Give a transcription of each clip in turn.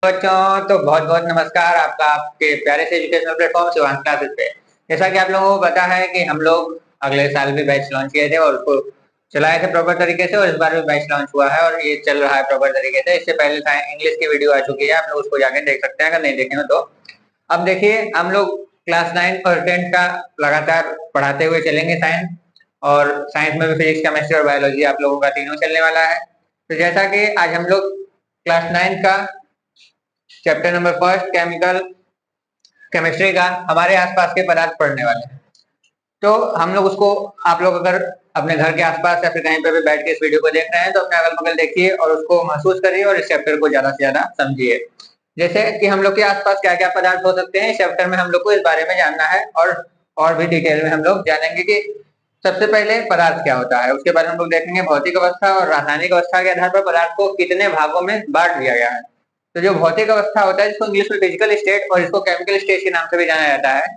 बच्चों तो बहुत बहुत नमस्कार आपका आपके प्यारे से एजुकेशनल प्लेटफॉर्म शिवांश क्लासेस पे। जैसा कि आप लोगों को पता है कि हम लोग अगले साल भी बैच लॉन्च किए थे और उसको चलाए थे प्रॉपर तरीके से, और इस बार भी बैच लॉन्च हुआ है और ये चल रहा है प्रॉपर तरीके से। इससे पहले इंग्लिश की वीडियो आ चुकी है, आप लोग उसको जाके देख सकते हैं अगर नहीं देखे हो तो। अब देखिए, हम लोग क्लास 9 और 10 का लगातार पढ़ाते हुए चलेंगे साइंस, और साइंस में भी फिजिक्स, केमिस्ट्री और बायोलॉजी आप लोगों का तीनों चलने वाला है। तो जैसा कि आज हम लोग क्लास 9 का chapter number first chemical chemistry का हमारे आसपास के पदार्थ पढ़ने वाले हैं। तो हम लोग उसको, आप लोग अगर अपने घर के आसपास या फिर कहीं पे भी बैठ के इस वीडियो को देख रहे हैं तो अपने अगल बगल देखिए और उसको महसूस करिए और इस चैप्टर को ज्यादा से ज्यादा समझिए। जैसे कि हम लोग के आसपास क्या क्या पदार्थ हो सकते हैं, इस चैप्टर में हम लोग को इस बारे में जानना है, और भी डिटेल में हम लोग जानेंगे कि सबसे पहले पदार्थ क्या होता है। उसके बाद हम लोग देखेंगे भौतिक अवस्था और रासायनिक अवस्था के आधार पर पदार्थ को कितने भागों में बांट दिया गया है। तो जो भौतिक अवस्था होता है, जिसको इंग्लिश में फिजिकल स्टेट और इसको केमिकल स्टेट के नाम से भी जाना जाता है।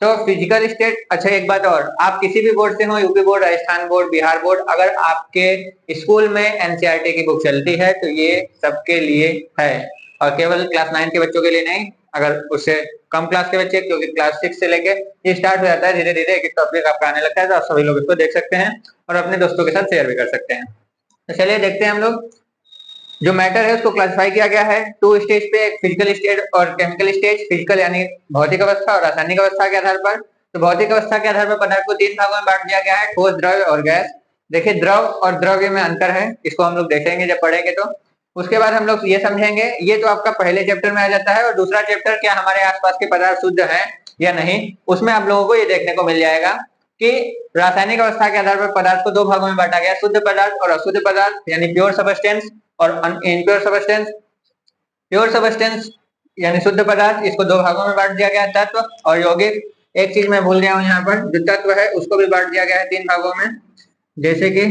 तो फिजिकल स्टेट, अच्छा एक बात और, आप किसी भी बोर्ड से हो, UP board, Rajasthan board, Bihar board, अगर आपके स्कूल में एनसीईआरटी की बुक चलती है तो ये सबके लिए है, और केवल क्लास 9 के बच्चों के लिए नहीं, अगर उससे कम क्लास के बच्चे, क्योंकि क्लास 6 से लेके ये स्टार्ट हो जाता है धीरे धीरे, एक टॉपिक आपका आने लगता है, तो आप सभी लोग इसको देख सकते हैं और अपने दोस्तों के साथ शेयर भी कर सकते हैं। तो चलिए देखते हैं हम लोग। जो मैटर है उसको क्लासिफाई किया गया है टू स्टेज पे, एक फिजिकल स्टेज और केमिकल स्टेज। फिजिकल यानी भौतिक अवस्था और रासायनिक अवस्था के आधार पर। तो भौतिक अवस्था के आधार पर पदार्थ को तीन भागों में बांट दिया गया है, ठोस, द्रव्य और गैस। देखिए, द्रव और द्रव्य में अंतर है, इसको हम लोग देखेंगे जब पढ़ेंगे तो। उसके बाद हम लोग ये समझेंगे, ये तो आपका पहले चैप्टर में आ जाता है, और दूसरा चैप्टर क्या हमारे आसपास के पदार्थ शुद्ध है या नहीं, उसमें आप लोगों को ये देखने को मिल जाएगा कि रासायनिक अवस्था के आधार पर पदार्थ को दो भागों में बांटा गया, शुद्ध पदार्थ और अशुद्ध पदार्थ, यानी प्योर सबस्टेंस और इनप्योर सबस्टेंस। प्योर सबस्टेंस यानी शुद्ध पदार्थ, इसको दो भागों में बांट दिया गया है, तत्व और यौगिक। एक चीज मैं भूल गया हूं यहाँ पर, जो तत्व है उसको भी बांट दिया गया है तीन भागों में, जैसे कि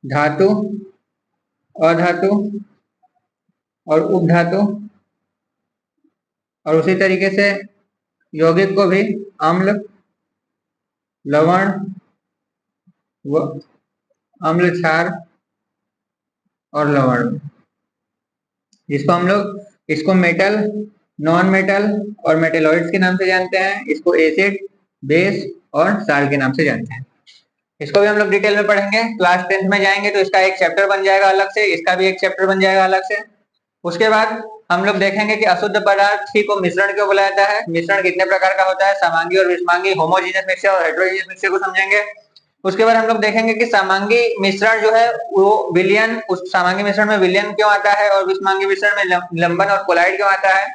धातु, अधातु और उपधातु। और उसी तरीके से यौगिक को भी अम्ल, लवण व अम्ल क्षार और लवण, जिसको हम लोग इसको मेटल, नॉन मेटल और मेटेलॉइड्स के नाम से जानते हैं। इसको एसिड, बेस और साल्ट के नाम से जानते हैं। इसको भी हम लोग डिटेल में पढ़ेंगे, क्लास 10th में जाएंगे तो इसका एक चैप्टर बन जाएगा अलग से, इसका भी एक चैप्टर बन जाएगा अलग से। उसके बाद हम लोग देखेंगे कि अशुद्ध पदार्थ ही को मिश्रण क्यों बुलाया जाता है, मिश्रण कितने प्रकार का होता है, समांगी और विषमांगी, होमोजीनियस मिक्सचर और हेटेरोजीनियस मिक्सचर को समझेंगे। उसके बाद हम लोग देखेंगे कि समांगी मिश्रण जो है वो विलयन, उस समांगी मिश्रण में विलयन क्यों आता है, और विषमांगी मिश्रण में लंबन और कोलाइड क्यों आता है,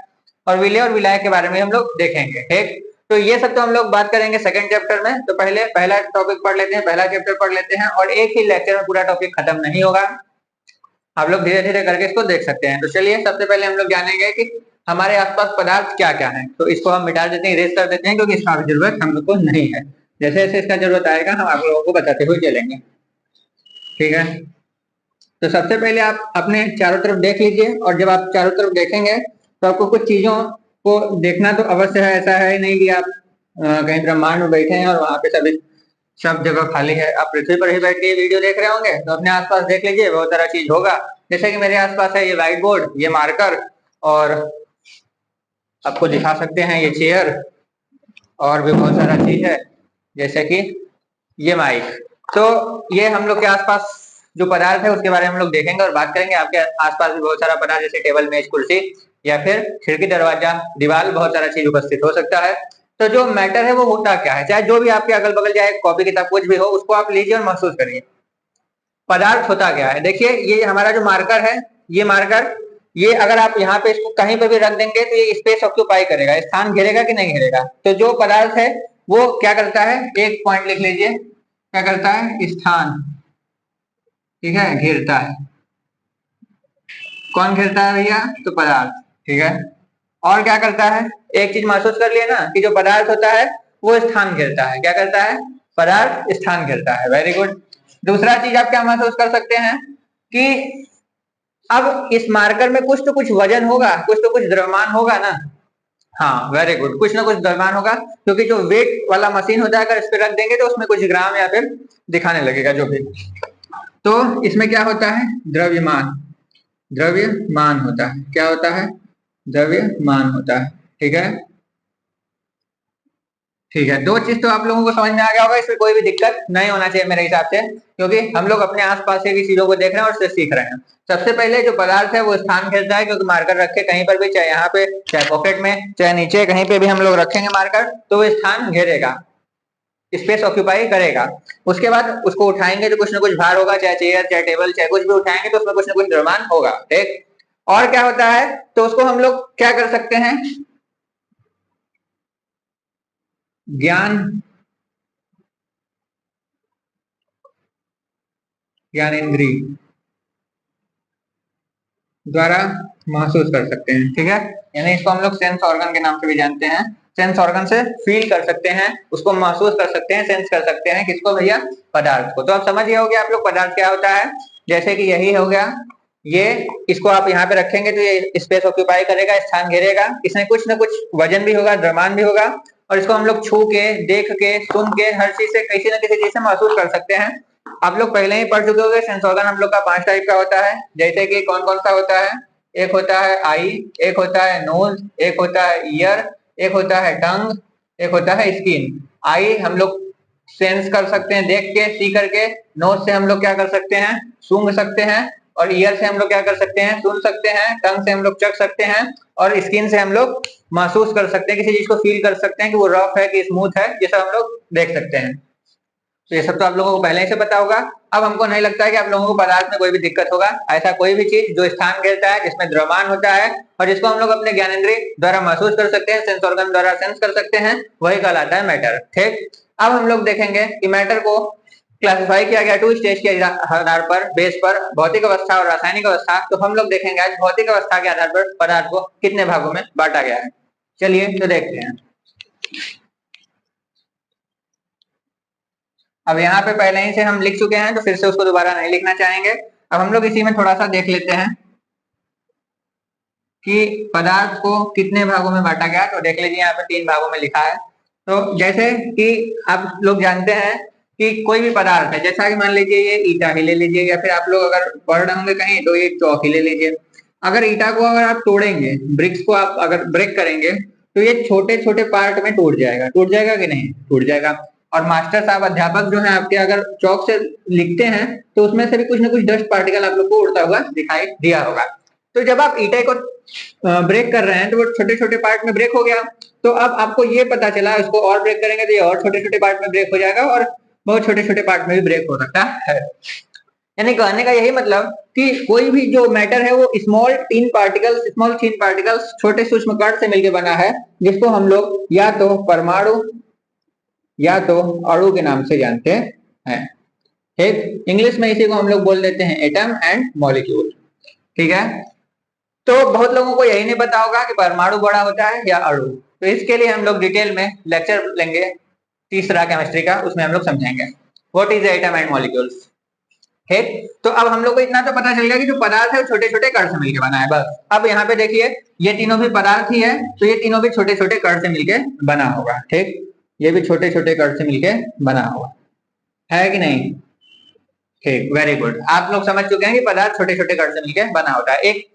और विलय और विलायक के बारे में हम लोग देखेंगे। ठीक, तो ये सब तो हम लोग बात करेंगे सेकंड चैप्टर में। तो पहले पहला टॉपिक पढ़ लेते हैं, पहला चैप्टर पढ़ लेते हैं, और एक ही लेक्चर में पूरा टॉपिक खत्म नहीं होगा, आप लोग धीरे धीरे करके इसको देख सकते हैं। तो चलिए, सबसे पहले हम लोग जानेंगे कि हमारे आसपास पदार्थ क्या क्या है। तो इसको हम मिटा देते हैं, इरेज कर देते हैं, क्योंकि इसका जरूरत हम लोग को नहीं है। जैसे जैसे इसका जरूरत आएगा हम आप लोगों को बताते हुए चलेंगे, ठीक है। तो सबसे पहले आप अपने चारों तरफ देख लीजिए, और जब आप चारों तरफ देखेंगे तो आपको कुछ चीजों को देखना तो अवश्य है। ऐसा है नहीं कि आप कहीं ब्रह्मांड में बैठे हैं और वहां पे सभी सब जगह खाली है, आप पृथ्वी पर ही बैठ के ये वीडियो देख रहे होंगे, तो अपने आसपास देख लीजिए, बहुत सारा चीज होगा। जैसे कि मेरे आसपास है ये व्हाइट बोर्ड, ये मार्कर, और आपको दिखा सकते हैं ये चेयर, और भी बहुत सारा चीज है, जैसे कि ये माइक। तो ये हम लोग के आसपास जो पदार्थ है उसके बारे में हम लोग देखेंगे और बात करेंगे। आपके आसपास भी बहुत सारा पदार्थ, जैसे टेबल, मेज, कुर्सी या फिर खिड़की, दरवाजा, दीवार, बहुत सारा चीज उपस्थित हो सकता है। तो जो मैटर है वो होता क्या है, चाहे जो भी आपके अगल बगल, चाहे कॉपी किताब कुछ भी हो, उसको आप लीजिए और महसूस करिए। पदार्थ होता क्या है, देखिए ये हमारा जो मार्कर है, ये मार्कर, ये अगर आप यहाँ पे इसको कहीं पे भी रख देंगे तो ये स्पेस ऑक्यूपाई करेगा, स्थान घेरेगा कि नहीं घेरेगा। तो जो पदार्थ है वो क्या करता है, एक पॉइंट लिख लीजिए, क्या करता है, स्थान, ठीक है, घेरता है। कौन घेरता है भैया, तो पदार्थ, ठीक है। और क्या करता है, एक चीज महसूस कर लिए ना कि जो पदार्थ होता है वो स्थान घेरता है। क्या करता है, पदार्थ स्थान घेरता है, वेरी गुड। दूसरा चीज आप क्या महसूस कर सकते हैं कि अब इस मार्कर में कुछ तो कुछ वजन होगा, कुछ तो कुछ द्रव्यमान होगा ना। हाँ, वेरी गुड, कुछ ना कुछ द्रव्यमान होगा, क्योंकि जो वेट वाला मशीन होता है अगर इस पे रख देंगे तो उसमें कुछ ग्राम या फिर दिखाने लगेगा जो भी। तो इसमें क्या होता है, द्रव्यमान, द्रव्यमान होता है। क्या होता है, द्रव्यमान होता है। ठीक है, ठीक है, दो चीज तो आप लोगों को समझ में आ गया होगा, इसमें कोई भी दिक्कत नहीं होना चाहिए मेरे हिसाब से, क्योंकि हम लोग अपने आसपास की चीजों को देख रहे हैं और उससे सीख रहे हैं। सबसे पहले जो पदार्थ है वो स्थान घेरता है, क्योंकि मार्कर रखे कहीं पर भी, चाहे यहाँ पे, चाहे पॉकेट में, चाहे नीचे, कहीं पे भी हम लोग रखेंगे मार्कर तो वो स्थान घेरेगा, स्पेस ऑक्यूपाई करेगा। उसके बाद उसको उठाएंगे तो कुछ ना कुछ भार होगा, चाहे चेयर, चाहे टेबल, चाहे कुछ भी उठाएंगे तो उसमें कुछ ना कुछ द्रव्यमान होगा। ठीक, और क्या होता है, तो उसको हम लोग क्या कर सकते हैं, ज्ञान ज्ञानेंद्रिय द्वारा महसूस कर सकते हैं। ठीक है, यानी इसको हम लोग सेंस ऑर्गन के नाम से भी जानते हैं। सेंस ऑर्गन से फील कर सकते हैं, उसको महसूस कर सकते हैं, सेंस कर सकते हैं, किसको भैया, पदार्थ को। तो आप समझ गए होंगे आप लोग पदार्थ क्या होता है। जैसे कि यही हो गया, ये, इसको आप यहाँ पे रखेंगे तो ये स्पेस ऑक्यूपाई करेगा, स्थान घेरेगा, इसमें कुछ ना कुछ वजन भी होगा, द्रव्यमान भी होगा, और इसको हम लोग छू के, देख के, सुन के, हर चीज से, किसी न किसी चीज से महसूस कर सकते हैं। आप लोग पहले ही पढ़ चुके होंगे, सेंस ऑर्गन हम लोग का 5 टाइप का होता है। जैसे कि कौन कौन सा होता है, एक होता है आई, एक होता है नोज, एक होता है ईयर, एक होता है टंग, एक होता है स्किन। आई हम लोग सेंस कर सकते हैं, देख के, सी करके। नोज से हम लोग क्या कर सकते हैं, सूंघ सकते हैं। और ईयर से हम लोग क्या कर सकते हैं, सुन सकते हैं। टंग से हम लोग चख सकते हैं। और स्किन से हम लोग महसूस कर सकते हैं, किसी चीज को फील कर सकते हैं कि वो रफ है कि स्मूथ है, ये सब हम लोग देख सकते हैं। तो ये सब तो आप लोगों को पहले ही से पता होगा। अब हमको नहीं लगता है कि आप लोगों को पदार्थ में कोई भी दिक्कत होगा। ऐसा कोई भी चीज जो स्थान घेरता है, जिसमें द्रव्यमान होता है और जिसको हम लोग अपने ज्ञानेंद्रिय द्वारा महसूस कर सकते हैं, सेंस ऑर्गन द्वारा सेंस कर सकते हैं, वही कहलाता है मैटर। ठीक, अब हम लोग देखेंगे कि मैटर को क्लासिफाई किया गया 2 स्टेज के आधार पर, बेस पर, भौतिक अवस्था और रासायनिक अवस्था। तो हम लोग देखेंगे आज भौतिक अवस्था के आधार पर पदार्थ को कितने भागों में बांटा गया है। चलिए तो देखते हैं। अब यहाँ पे पहले ही से हम लिख चुके हैं, तो फिर से उसको दोबारा नहीं लिखना चाहेंगे। अब हम लोग इसी में थोड़ा सा देख लेते हैं कि पदार्थ को कितने भागों में बांटा गया। तो देख लीजिए, यहाँ पे 3 भागों में लिखा है। तो जैसे कि आप लोग जानते हैं कि कोई भी पदार्थ है, जैसा कि मान लीजिए ये ईटा ही ले लीजिए, या फिर आप लोग अगर पढ़ रहे होंगे कहीं तो ये चौक ही ले लीजिए। अगर ईटा को अगर आप तोड़ेंगे, ब्रिक्स को आप अगर ब्रेक करेंगे, तो ये छोटे छोटे पार्ट में टूट जाएगा। टूट जाएगा कि नहीं, टूट जाएगा। और मास्टर साहब, अध्यापक जो है आपके, अगर चौक से लिखते हैं तो उसमें से भी कुछ ना कुछ डस्ट पार्टिकल आप लोग को उड़ता हुआ दिखाई दिया होगा। तो जब आप ईटे को ब्रेक कर रहे हैं तो वो छोटे छोटे पार्ट में ब्रेक हो गया। तो अब आपको ये पता चला, इसको और ब्रेक करेंगे तो ये और छोटे छोटे पार्ट में ब्रेक हो जाएगा, और बहुत छोटे छोटे पार्ट में भी ब्रेक हो सकता है। यानी कहने का यही मतलब कि कोई भी जो मैटर है वो स्मॉल थिन पार्टिकल्स, छोटे सूक्ष्म कण से मिलकर बना है, जिसको हम लोग या तो परमाणु या तो अणु के नाम से जानते हैं। ठीक, इंग्लिश में इसी को हम लोग बोल देते हैं एटम एंड मॉलिक्यूल। ठीक है, तो बहुत लोगों को यही नहीं पता होगा कि परमाणु बड़ा होता है या अणु। तो इसके लिए हम लोग डिटेल में लेक्चर लेंगे, तीसरा केमिस्ट्री का, उसमें हम लोग समझेंगे what is atom and molecules. ठीक, तो अब हम लोग को इतना तो पता चल गया कि जो पदार्थ है वो छोटे छोटे कण से मिलकर बना है, बस। अब यहाँ पे देखिए, ये तीनों भी पदार्थ ही है, तो ये तीनों भी छोटे छोटे कण से मिलकर बना होगा। ठीक, ये भी छोटे छोटे कण से मिलकर बना होगा, है कि नहीं। ठीक, वेरी गुड। आप लोग समझ चुके हैं कि पदार्थ छोटे छोटे कण से मिलकर बना होता है। एक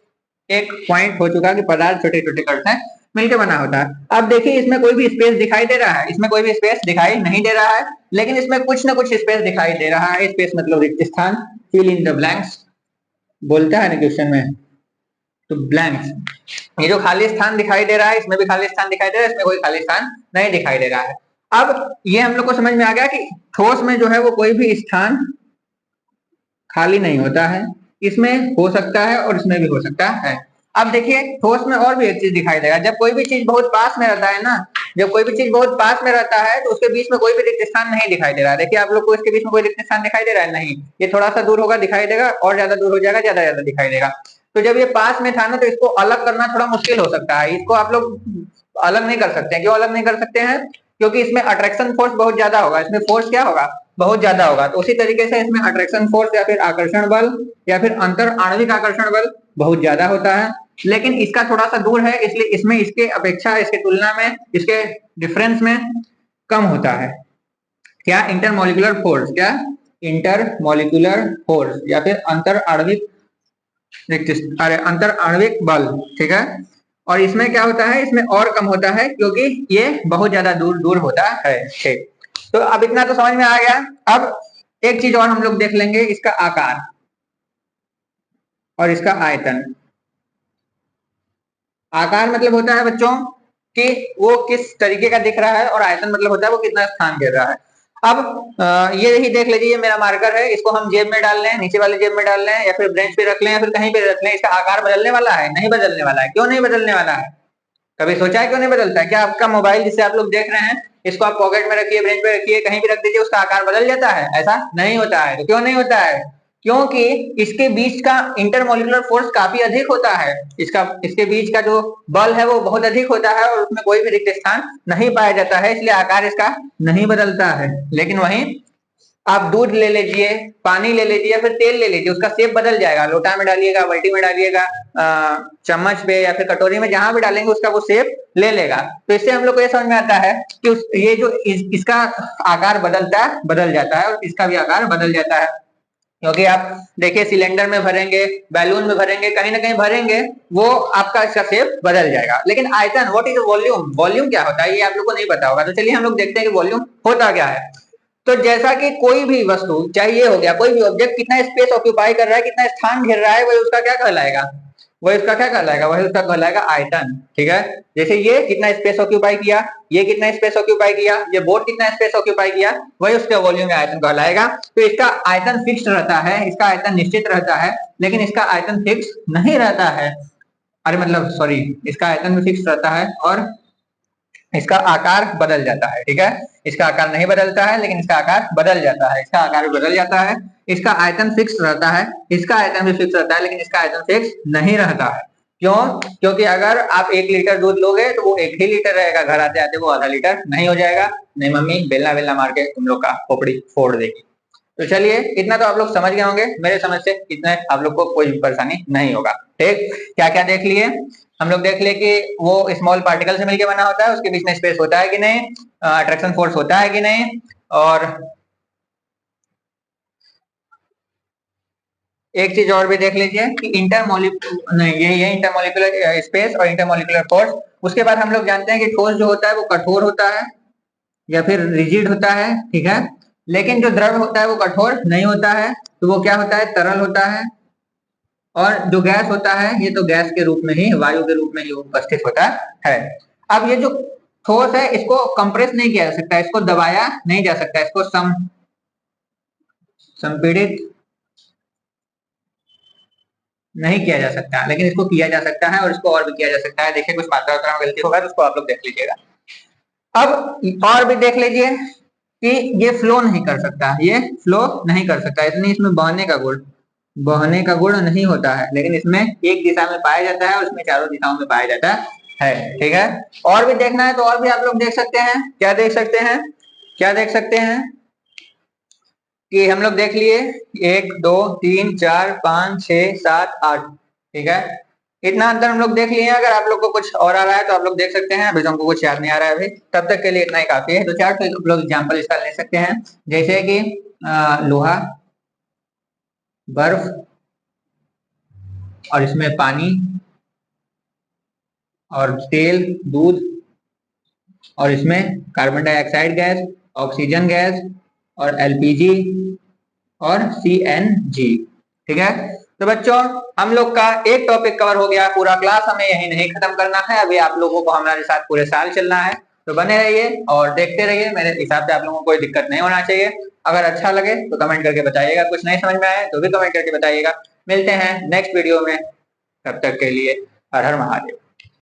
एक पॉइंट हो चुका कि पदार्थ छोटे छोटे कण से मिलकर बना होता है। अब देखिए, इसमें कोई भी स्पेस दिखाई दे रहा है, इसमें कोई भी स्पेस दिखाई नहीं दे रहा है, लेकिन इसमें कुछ ना कुछ स्पेस दिखाई दे रहा है। स्पेस मतलब रिक्त स्थान, फिल इन द ब्लैंक्स बोलता है ना क्वेश्चन में, तो ब्लैंक्स। ये जो खाली स्थान दिखाई दे रहा है, इसमें भी खाली स्थान दिखाई दे रहा है, इसमें कोई खाली स्थान नहीं दिखाई दे रहा है। अब ये हम लोग को समझ में आ गया कि ठोस में जो है वो कोई भी स्थान खाली नहीं होता है, इसमें हो सकता है और इसमें भी हो सकता है। अब देखिए, ठोस में और भी एक चीज दिखाई देगा, जब कोई भी चीज बहुत पास में रहता है ना, जब कोई भी चीज बहुत पास में रहता है तो उसके बीच में कोई भी रिक्त स्थान नहीं दिखाई दे रहा है। देखिए आप लोग को इसके बीच में कोई रिक्त स्थान दिखाई दे रहा है, नहीं। ये थोड़ा सा दूर होगा, दिखाई देगा, और ज्यादा दूर हो जाएगा, ज्यादा ज्यादा दिखाई देगा। तो जब ये पास में था ना, तो इसको अलग करना थोड़ा मुश्किल हो सकता है। इसको आप लोग अलग नहीं कर सकते हैं। क्यों अलग नहीं कर सकते हैं, क्योंकि इसमें अट्रैक्शन फोर्स बहुत ज्यादा होगा, इसमें फोर्स क्या होगा, बहुत ज्यादा होगा। तो उसी तरीके से इसमें अट्रैक्शन फोर्स या फिर आकर्षण बल या फिर अंतर आणविक आकर्षण बल बहुत ज्यादा होता है। लेकिन इसका थोड़ा सा दूर है, इसलिए इसमें इसके अपेक्षा, इसके तुलना में, इसके डिफरेंस में कम होता है। क्या, इंटरमोलिकुलर फोर्स, क्या, इंटरमोलिकुलर फोर्स या फिर अंतर आणविक बल। ठीक है, और इसमें क्या होता है, इसमें और कम होता है क्योंकि ये बहुत ज्यादा दूर दूर होता है। ठीक, तो अब इतना तो समझ में आ गया। अब एक चीज और हम लोग देख लेंगे, इसका आकार और इसका आयतन। आकार मतलब होता है बच्चों कि वो किस तरीके का दिख रहा है, और आयतन मतलब होता है वो कितना स्थान घेर रहा है। अब ये ही देख लीजिए, ये मेरा मार्कर है, इसको हम जेब में डाल लें, नीचे वाले जेब में डाल लें, या फिर ब्रेंच पे रख लें, या फिर कहीं पे रख लें, इसका आकार बदलने वाला है? नहीं बदलने वाला है। क्यों नहीं बदलने वाला है? कभी सोचा है क्यों नहीं बदलता है? क्या आपका मोबाइल जिसे आप लोग देख रहे हैं, इसको आप पॉकेट में रखिए, ब्रेंच पे रखिए, कहीं भी रख दीजिए, उसका आकार बदल जाता है? ऐसा नहीं होता है। तो क्यों नहीं होता है? क्योंकि इसके बीच का इंटरमोलिकुलर फोर्स काफी अधिक होता है। इसके बीच का जो बल है वो बहुत अधिक होता है, और उसमें कोई भी रिक्त स्थान नहीं पाया जाता है, इसलिए आकार इसका नहीं बदलता है। लेकिन वहीं आप दूध ले लीजिए, पानी ले लीजिए, या फिर तेल ले लीजिए, उसका शेप बदल जाएगा। लोटा में डालिएगा, बाल्टी में डालिएगा, चम्मच पे या फिर कटोरी में, जहां भी डालेंगे उसका वो शेप ले लेगा। तो इससे हम लोग को ये समझ में आता है कि ये जो इसका आकार बदल जाता है, और इसका भी आकार बदल जाता है। क्योंकि आप देखिए, सिलेंडर में भरेंगे, बैलून में भरेंगे, कहीं ना कहीं भरेंगे, वो आपका इसका शेप बदल जाएगा। लेकिन आयतन, व्हाट इज वॉल्यूम, वॉल्यूम क्या होता है, ये आप लोग को नहीं पता होगा। तो चलिए हम लोग देखते हैं कि वॉल्यूम होता क्या है। तो जैसा कि कोई भी वस्तु, चाहे ये हो गया कोई भी ऑब्जेक्ट, कितना स्पेस ऑक्यूपाई कर रहा है, कितना स्थान घेर रहा है, वही उसका क्या कहलाएगा? वही उसका क्या कहलाएगा? वही उसका कहलाएगा आयतन। ठीक है, जैसे ये कितना स्पेस ऑक्यूपाई किया, ये कितना स्पेस ऑक्यूपाई किया, ये बोर्ड कितना स्पेस ऑक्यूपाई किया, वही उसका वॉल्यूम या आयतन कहलाएगा। तो इसका आयतन फिक्स रहता है, इसका आयतन निश्चित रहता है, लेकिन इसका आयतन फिक्स नहीं रहता है। अरे मतलब सॉरी, इसका आयतन भी फिक्स रहता है और इसका आकार बदल जाता है। ठीक है, इसका आकार नहीं बदलता है, लेकिन इसका आकार बदल जाता है। इसका आकार भी बदल जाता है, इसका आयतन फिक्स रहता है, इसका आयतन भी फिक्स रहता है, लेकिन इसका आयतन फिक्स नहीं रहता है। क्यों? क्योंकि अगर आप 1 लीटर दूध लोगे तो वो 1 ही लीटर रहेगा, घर आते आते वो आधा लीटर नहीं हो जाएगा। नहीं मम्मी बेलना बेलना मार के तुम लोग का खोपड़ी फोड़ देगी। तो चलिए, इतना तो आप लोग समझ गए होंगे, मेरे समझ से इतने आप लोग को कोई भी परेशानी नहीं होगा। ठीक, क्या क्या देख लिए हम लोग? देख लिए कि वो स्मॉल पार्टिकल से मिलकर बना होता है, उसके बीच में स्पेस होता है कि नहीं, अट्रैक्शन फोर्स होता है कि नहीं, और एक चीज और भी देख लीजिए कि इंटरमोलिकुलर, नहीं ये इंटरमोलिकुलर स्पेस और इंटरमोलिकुलर फोर्स। उसके बाद हम लोग जानते हैं कि ठोस जो होता है वो कठोर होता है या फिर रिजिड होता है। ठीक है, लेकिन जो द्रव होता है वो कठोर नहीं होता है, तो वो क्या होता है? तरल होता है। और जो गैस होता है, ये तो गैस के रूप में ही, वायु के रूप में ही उपस्थित होता है। अब ये जो ठोस है, इसको कंप्रेस नहीं किया जा सकता, इसको दबाया नहीं जा सकता, इसको संपीड़ित नहीं किया जा सकता, लेकिन इसको किया जा सकता है, और इसको और भी किया जा सकता है। देखिए, कुछ मात्रा में गलती होगा तो उसको आप लोग देख लीजिएगा। अब और भी देख लीजिए कि ये फ्लो नहीं कर सकता, ये फ्लो नहीं कर सकता, इसलिए इसमें बहने का गुण नहीं होता है, लेकिन इसमें एक दिशा में पाया जाता है और इसमें चारों दिशाओं में पाया जाता है। ठीक है, और भी देखना है तो और भी आप लोग देख सकते हैं। क्या देख सकते हैं? क्या देख सकते हैं कि हम लोग देख लिए 1 2 3 4 5 6 7 8। ठीक है, इतना अंतर हम लोग देख लिए हैं। अगर आप लोग को कुछ और आ रहा है तो आप लोग देख सकते हैं, अभी तो हमको कुछ याद नहीं आ रहा है अभी, तब तक के लिए इतना ही काफी है। तो चार तो आप लोग एग्जाम्पल इसका ले सकते हैं, जैसे कि लोहा, बर्फ, और इसमें पानी, और तेल, दूध, और इसमें carbon dioxide gas, oxygen gas, और एलपीजी, और सीएनजी। ठीक है, तो बच्चों हम लोग का एक टॉपिक कवर हो गया। पूरा क्लास हमें यही नहीं खत्म करना है, अभी आप लोगों को हमारे साथ पूरे साल चलना है। तो बने रहिए और देखते रहिए, मेरे हिसाब से आप लोगों को कोई दिक्कत नहीं होना चाहिए। अगर अच्छा लगे तो कमेंट करके बताइएगा, कुछ नहीं समझ में आए तो भी कमेंट करके बताइएगा। मिलते हैं नेक्स्ट वीडियो में, तब तक के लिए हर हर महादेव।